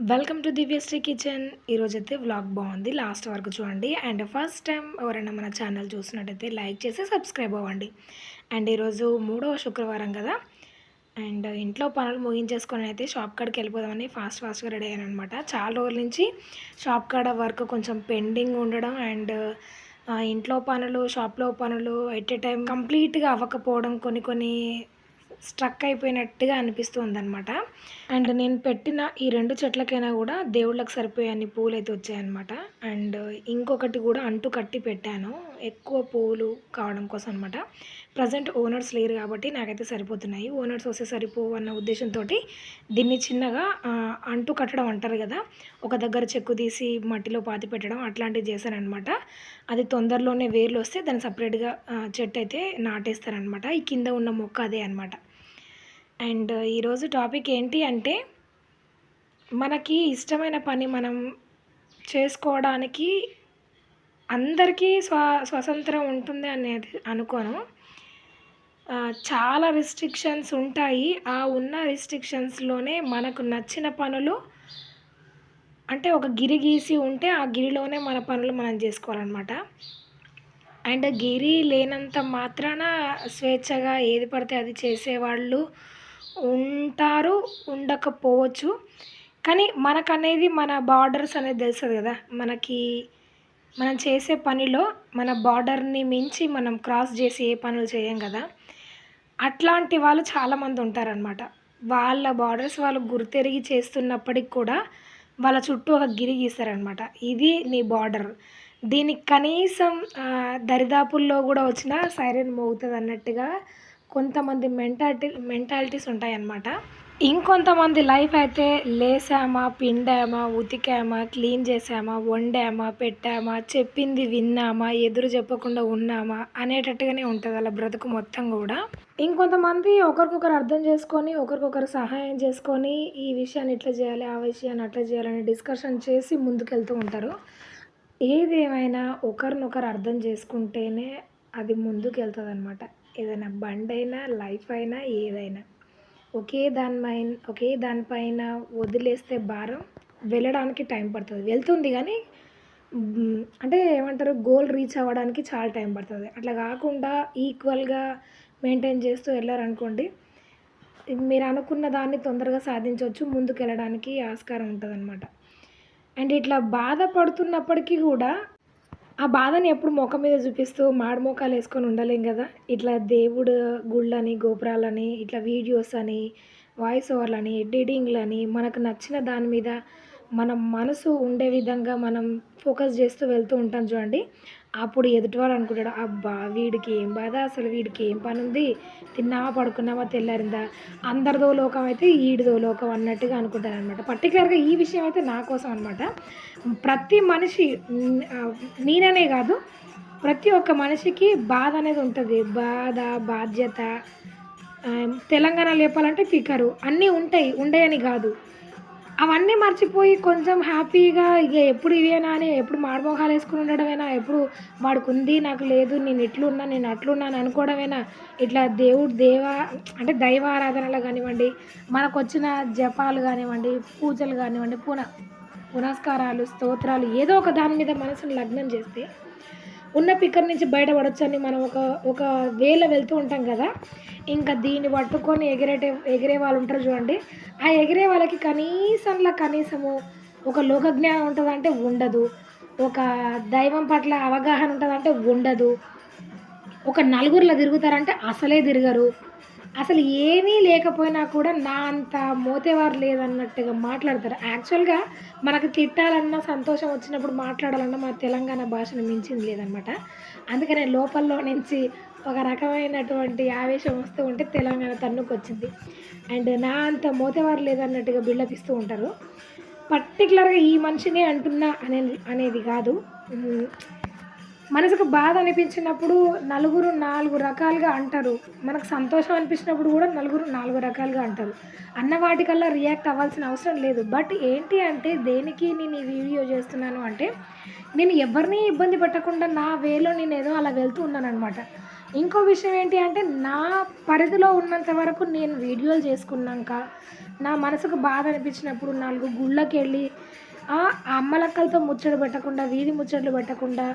Welcome to Divyashree kitchen. ఈరోజైతే vlog బాగుంది, last వరకు చూడండి. అండ్ ఫస్ట్ టైం ఎవరైనా మన ఛానల్ చూసినట్టయితే లైక్ చేసి సబ్స్క్రైబ్ అవ్వండి. అండ్ ఈరోజు 3వ శుక్రవారం కదా, అండ్ ఇంట్లో పనులు ముగించేసుకొని అయితే షాప్ కాడికి వెళ్ళిపోదామని ఫాస్ట్గా రెడీ అయ్యాను అనమాట. చాలా రోజుల నుంచి షాప్ కాడ వర్క్ కొంచెం పెండింగ్ ఉండడం అండ్ ఇంట్లో పనులు, షాప్లో పనులు ఎట్ ఏ టైం కంప్లీట్గా అవ్వకపోవడం, కొన్ని స్ట్రక్ అయిపోయినట్టుగా అనిపిస్తుందన్నమాట. అండ్ నేను పెట్టిన ఈ 2 చెట్లకైనా కూడా దేవుళ్ళకి సరిపోయే అన్ని పూలైతే వచ్చాయన్నమాట. అండ్ ఇంకొకటి కూడా అంటు కట్టి పెట్టాను, ఎక్కువ పూలు కావడం కోసం అనమాట. ప్రజెంట్ ఓనర్స్ లేరు కాబట్టి నాకైతే సరిపోతున్నాయి. ఓనర్స్ వస్తే సరిపోవు అన్న ఉద్దేశంతో దీన్ని చిన్నగా అంటు కట్టడం అంటారు కదా, ఒక దగ్గర చెక్కు తీసి మట్టిలో పాతి పెట్టడం అట్లాంటివి చేశానమాట. అది తొందరలోనే వేర్లు వస్తే దాన్ని సపరేట్గా చెట్టు అయితే నాటేస్తారనమాట. ఈ కింద ఉన్న మొక్క అదే అనమాట. అండ్ ఈరోజు టాపిక్ ఏంటి అంటే, మనకి ఇష్టమైన పని మనం చేసుకోవడానికి అందరికీ స్వతంత్రం ఉంటుంది అనేది అనుకోను. చాలా రిస్ట్రిక్షన్స్ ఉంటాయి. ఆ ఉన్న రిస్ట్రిక్షన్స్లోనే మనకు నచ్చిన పనులు, అంటే ఒక గిరి గీసి ఉంటే ఆ గిరిలోనే మన పనులు మనం చేసుకోవాలన్నమాట. అండ్ గిరి లేనంత మాత్రాన స్వేచ్ఛగా ఏది పడితే అది చేసేవాళ్ళు ఉంటారు, ఉండకపోవచ్చు. కానీ మనకనేది మన బార్డర్స్ అనేది తెలుస్తుంది కదా, మనం చేసే పనిలో మన బార్డర్ని మించి మనం క్రాస్ చేసి ఏ పనులు చేయం కదా. అట్లాంటి వాళ్ళు చాలామంది ఉంటారనమాట. వాళ్ళ బార్డర్స్ వాళ్ళు గుర్తెరిగి చేస్తున్నప్పటికి కూడా వాళ్ళ చుట్టూ ఒక గిరి గీస్తారనమాట. ఇది నీ బార్డర్, దీనికి కనీసం దరిదాపుల్లో కూడా వచ్చినా సైరన్ మోగుతుంది అన్నట్టుగా కొంతమంది మెంటాలిటీస్ ఉంటాయన్నమాట. ఇంకొంతమంది లైఫ్ అయితే లేసామా, పిండామా, ఉతికామా, క్లీన్ చేసామా, వండామా, పెట్టామా, చెప్పింది విన్నామా, ఎదురు చెప్పకుండా ఉన్నామా అనేటట్టుగానే ఉంటుంది అలా బ్రతుకు మొత్తం కూడా. ఇంకొంతమంది ఒకరికొకరు అర్థం చేసుకొని, ఒకరికొకరు సహాయం చేసుకొని, ఈ విషయాన్ని ఇట్లా చేయాలి, ఆ విషయాన్ని అట్లా చేయాలని డిస్కషన్ చేసి ముందుకెళ్తూ ఉంటారు. ఏదేమైనా ఒకరినొకరు అర్థం చేసుకుంటేనే అది ముందుకు వెళ్తుంది అనమాట. ఏదైనా బండి అయినా, లైఫ్ అయినా, ఏదైనా ఒకే దానిపైన వదిలేస్తే భారం వెళ్ళడానికి టైం పడుతుంది. వెళ్తుంది కానీ అంటే ఏమంటారు, గోల్ రీచ్ అవ్వడానికి చాలా టైం పడుతుంది. అట్లా కాకుండా ఈక్వల్గా మెయింటైన్ చేస్తూ వెళ్ళారనుకోండి, మీరు అనుకున్న దాన్ని తొందరగా సాధించవచ్చు, ముందుకు వెళ్ళడానికి ఆస్కారం ఉంటుంది అనమాట. అండ్ ఇట్లా బాధపడుతున్నప్పటికీ కూడా ఆ బాధని ఎప్పుడు ముఖం మీద చూపిస్తూ మాడు మోకాలు వేసుకొని ఉండలేం కదా. ఇట్లా దేవుడు గుళ్ళని, గోపురాలని, ఇట్లా వీడియోస్ అని, వాయిస్ ఓవర్లని, ఎడిటింగ్లని, మనకు నచ్చిన దాని మీద మన మనసు ఉండే విధంగా మనం ఫోకస్ చేస్తూ వెళ్తూ ఉంటాం చూడండి. అప్పుడు ఎదుటివాడు అనుకుంటాడు, అబ్బా వీడికి ఏం బాధ, అసలు వీడికి ఏం పని ఉంది, తిన్నావా పడుకున్నావా తెల్లారిందా, అందరిదో లోకం అయితే ఈడిదో లోకం అన్నట్టుగా అనుకుంటారు అనమాట. పర్టికులర్గా ఈ విషయం అయితే నా కోసం అనమాట. ప్రతి మనిషి, నేననే కాదు, ప్రతి ఒక్క మనిషికి బాధ అనేది ఉంటుంది. బాధ, బాధ్యత, తెలంగాణలో చెప్పాలంటే ఫికరు అన్నీ ఉంటాయి, ఉండయని కాదు. అవన్నీ మర్చిపోయి కొంచెం హ్యాపీగా ఇక ఎప్పుడు ఇవేనా అని, ఎప్పుడు మాడుమోహాలు వేసుకుని ఉండడమేనా, ఎప్పుడు వాడికి ఉంది నాకు లేదు, నేను ఇట్లున్నా నేను అట్లున్నా అని అనుకోవడమేనా. ఇట్లా అంటే దైవ ఆరాధనలు కానివ్వండి, మనకు వచ్చిన జపాలు కానివ్వండి, పూజలు కానివ్వండి, పునస్కారాలు, స్తోత్రాలు, ఏదో ఒక దాని మీద మనసును లగ్నం చేస్తే ఉన్న పిక్కర్ నుంచి బయటపడొచ్చని మనం ఒక వేలో వెళ్తూ ఉంటాం కదా. ఇంకా దీన్ని పట్టుకొని ఎగిరే వాళ్ళు ఉంటారు చూడండి. ఆ ఎగిరే వాళ్ళకి కనీసము ఒక లోకజ్ఞానం ఉంటుందంటే ఉండదు, ఒక దైవం పట్ల అవగాహన ఉంటుందంటే ఉండదు, ఒక నలుగురిలో తిరుగుతారంటే అసలే తిరగరు. అసలు ఏమీ లేకపోయినా కూడా నా అంత మోతేవారు లేదన్నట్టుగా మాట్లాడతారు. యాక్చువల్గా మనకు తిట్టాలన్నా, సంతోషం వచ్చినప్పుడు మాట్లాడాలన్నా మన తెలంగాణ భాషను మించింది లేదనమాట. అందుకనే లోపల్లో నుంచి ఒక రకమైనటువంటి ఆవేశం వస్తూ ఉంటే తెలంగాణ తన్నుకొచ్చింది. అండ్ నా అంత మోతేవారు లేదన్నట్టుగా బిల్డప్ ఇస్తూ ఉంటారు. పర్టికులర్గా ఈ మనిషినే అంటున్నా అనేది కాదు. మనసుకు బాధ అనిపించినప్పుడు నలుగురు 4 రకాలుగా అంటారు, మనకు సంతోషం అనిపించినప్పుడు కూడా నలుగురు 4 రకాలుగా అంటారు. అన్న వాటికల్లా రియాక్ట్ అవ్వాల్సిన అవసరం లేదు. బట్ ఏంటి అంటే, దేనికి నేను ఈ వీడియో చేస్తున్నాను అంటే, నేను ఎవరిని ఇబ్బంది పెట్టకుండా నా వేలో నేను ఏదో అలా వెళ్తూ ఉన్నాను అనమాట. ఇంకో విషయం ఏంటి అంటే, నా పరిధిలో ఉన్నంత వరకు నేను వీడియోలు చేసుకున్నాక, నా మనసుకు బాధ అనిపించినప్పుడు 4 గుళ్ళకెళ్ళి ఆ అమ్మలక్కలతో ముచ్చట పెట్టకుండా, వీధి ముచ్చట్లు పెట్టకుండా,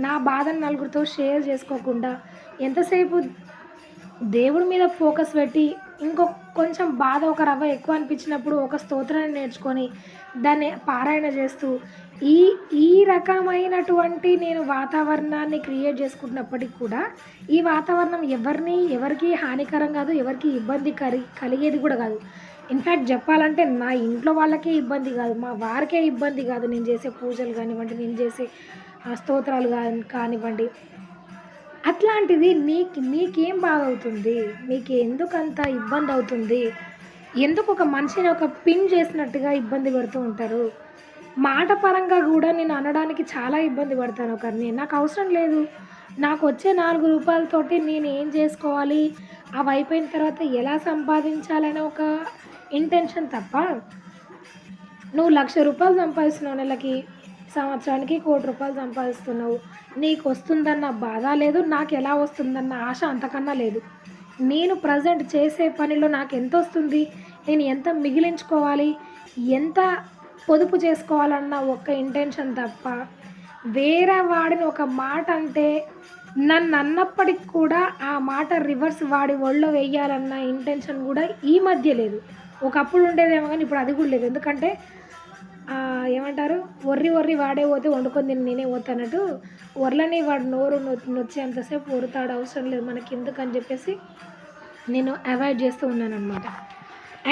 నా బాధను నలుగురితో షేర్ చేసుకోకుండా, ఎంతసేపు దేవుడి మీద ఫోకస్ పెట్టి, కొంచెం బాధ ఒక రవ్వ ఎక్కువ అనిపించినప్పుడు ఒక స్తోత్రాన్ని నేర్చుకొని, దాన్ని పారాయణ చేస్తూ, ఈ ఈ రకమైనటువంటి నేను వాతావరణాన్ని క్రియేట్ చేసుకుంటున్నప్పటికి కూడా, ఈ వాతావరణం ఎవరికీ హానికరం కాదు, ఎవరికీ ఇబ్బంది కలిగేది కూడా కాదు. ఇన్‌ఫ్యాక్ట్ చెప్పాలంటే నా ఇంట్లో వాళ్ళకే ఇబ్బంది కాదు, మా వారికే ఇబ్బంది కాదు. నేను చేసే పూజలు కానివ్వండి, నేను చేసే స్తోత్రాలు కానివ్వండి. అట్లాంటిది నీకేం బాధ అవుతుంది? నీకెందుకంత ఇబ్బందవుతుంది? ఎందుకు ఒక మనిషిని ఒక పిన్ చేసినట్టుగా ఇబ్బంది పెడుతూ ఉంటారు? మాట పరంగా గూడా నేను అనడానికి చాలా ఇబ్బంది పడతాను ఒకరిని. నాకవసరం లేదు. నాకొచ్చే రూ. 4 నేనేం చేసుకోవాలి? అవి అయిపోయిన తర్వాత ఎలా సంపాదించాలనే ఒక ఇంటెన్షన్ తప్ప, నువ్వు రూ. 1,00,000 సంపాదిస్తున్నావు నెలకి, సంవత్సరానికి ₹1,00,00,000 సంపాదిస్తున్నావు. నీకొస్తుందన్న బాధ లేదు, నాకెలా వస్తుందన్న ఆశ అంతకన్నా లేదు. నేను ప్రెజెంట్ చేసే పనిలో నాకెంతొస్తుంది, నేను ఎంత మిగిలించుకోవాలి, ఎంత పొదుపు చేసుకోవాలన్న ఒక్క ఇంటెన్షన్ తప్ప, వేరే వాడిని ఒక మాట అంటే నన్నన్నప్పటికి కూడా ఆ మాట రివర్స్ వాడి ఒళ్ళో వెయ్యాలన్న ఇంటెన్షన్ కూడా ఈ మధ్య లేదు. ఒకప్పుడు ఉండేదేమో కానీ ఇప్పుడు అది కూడా లేదు. ఎందుకంటే ఏమంటారు, ఒర్రి వాడే పోతే వండుకొని తిని నేనే పోతానట్టు, ఒర్లని వాడు నోరు నొచ్చేంతసేపు ఒరుతాడు, అవసరం లేదు మనకెందుకని చెప్పేసి నేను అవాయిడ్ చేస్తూ ఉన్నానన్నమాట.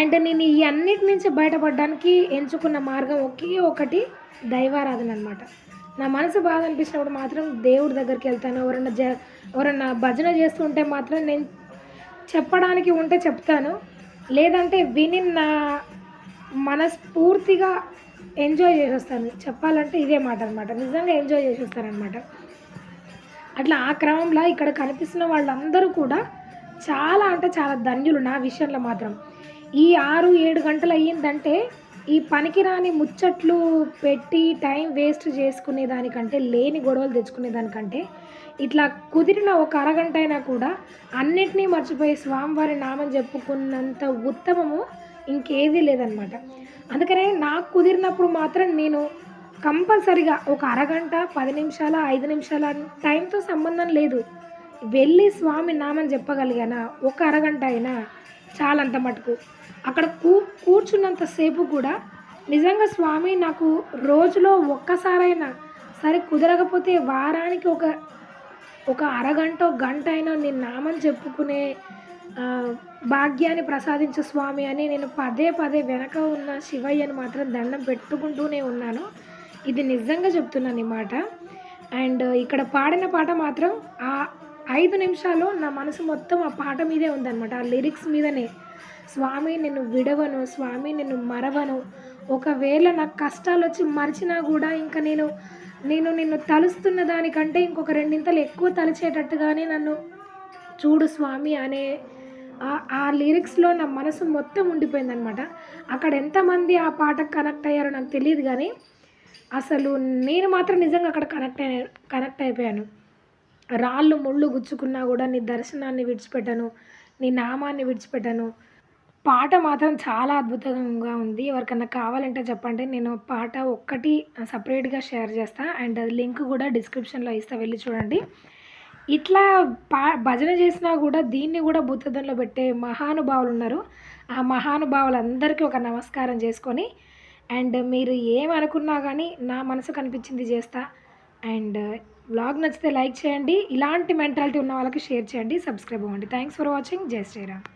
అండ్ నేను ఈ అన్నిటి నుంచి బయటపడడానికి ఎంచుకున్న మార్గం ఒకే ఒకటి, దైవారాధన అనమాట. నా మనసు బాధ అనిపించినప్పుడు మాత్రం దేవుడి దగ్గరికి వెళ్తాను. ఎవరన్నా భజన చేస్తుంటే మాత్రం నేను చెప్పడానికి ఉంటే చెప్తాను, లేదంటే విని నా మనస్ఫూర్తిగా ఎంజాయ్ చేసేస్తాను. చెప్పాలంటే ఇదే మాట అనమాట, నిజంగా ఎంజాయ్ చేసేస్తానమాట. అట్లా ఆ క్రమంలో ఇక్కడ కనిపిస్తున్న వాళ్ళందరూ కూడా చాలా అంటే చాలా ధన్యులు నా విషయంలో మాత్రం. ఈ 6-7 గంటలు అయ్యిందంటే, ఈ పనికిరాని ముచ్చట్లు పెట్టి టైం వేస్ట్ చేసుకునే దానికంటే, లేని గొడవలు తెచ్చుకునే దానికంటే, ఇట్లా కుదిరిన ఒక అరగంట అయినా కూడా అన్నిటినీ మర్చిపోయి స్వామివారి నామం చెప్పుకున్నంత ఉత్తమము ఇంకేదీ లేదనమాట. అందుకనే నాకు కుదిరినప్పుడు మాత్రం నేను కంపల్సరీగా ఒక అరగంట, 10 నిమిషాల, 5 నిమిషాల టైంతో సంబంధం లేదు, వెళ్ళి స్వామి నామం చెప్పగలిగానా ఒక అరగంట అయినా చాలంత మటుకు. అక్కడ కూర్చున్నంతసేపు కూడా నిజంగా స్వామి నాకు రోజులో ఒక్కసారైనా సరే, కుదరకపోతే వారానికి ఒక అరగంట, గంట అయినా నేను నామం చెప్పుకునే భాగ్యాన్ని ప్రసాదించు స్వామి అని నేను పదే వెనక ఉన్న శివయ్యని మాత్రం దండం పెట్టుకుంటూనే ఉన్నాను. ఇది నిజంగా చెప్తున్నాను ఈ మాట. అండ్ ఇక్కడ పాడిన పాట మాత్రం ఆ 5 నిమిషాలు నా మనసు మొత్తం ఆ పాట మీదే ఉందన్నమాట, ఆ లిరిక్స్ మీదనే. స్వామి నిన్ను విడవను, స్వామి నిన్ను మరవను, ఒకవేళ నాకు కష్టాలు వచ్చి మరిచినా కూడా ఇంకా నేను నిన్ను తలుస్తున్న దానికంటే ఇంకొక రెండింతలు ఎక్కువ తలిచేటట్టుగానే నన్ను చూడు స్వామి అనే ఆ లిరిక్స్లో నా మనసు మొత్తం ఉండిపోయిందనమాట. అక్కడ ఎంతమంది ఆ పాటకు కనెక్ట్ అయ్యారో నాకు తెలియదు, కానీ అసలు నేను మాత్రం నిజంగా అక్కడ కనెక్ట్ అయిపోయాను. రాళ్ళు ముళ్ళు గుచ్చుకున్నా కూడా నీ దర్శనాన్ని విడిచిపెట్టను, నీ నామాన్ని విడిచిపెట్టను. పాట మాత్రం చాలా అద్భుతంగా ఉంది. ఎవరికన్నా కావాలంటే చెప్పండి, నేను పాట ఒక్కటి సపరేట్గా షేర్ చేస్తా. అండ్ లింక్ కూడా డిస్క్రిప్షన్లో ఇస్తా, వెళ్ళి చూడండి. ఇట్లా భజన చేసినా కూడా దీన్ని కూడా బుద్ధదంలో పెట్టే మహానుభావులు ఉన్నారు. ఆ మహానుభావులందరికీ ఒక నమస్కారం చేసుకొని, అండ్ మీరు ఏమనుకున్నా కానీ నా మనసు కనిపించింది చేస్తా. అండ్ వ్లాగ్ నచ్చితే లైక్ చేయండి, ఇలాంటి మెంటాలిటీ ఉన్న వాళ్ళకి షేర్ చేయండి, సబ్స్క్రైబ్ అవ్వండి. Thanks for watching. జై శ్రీరామ్.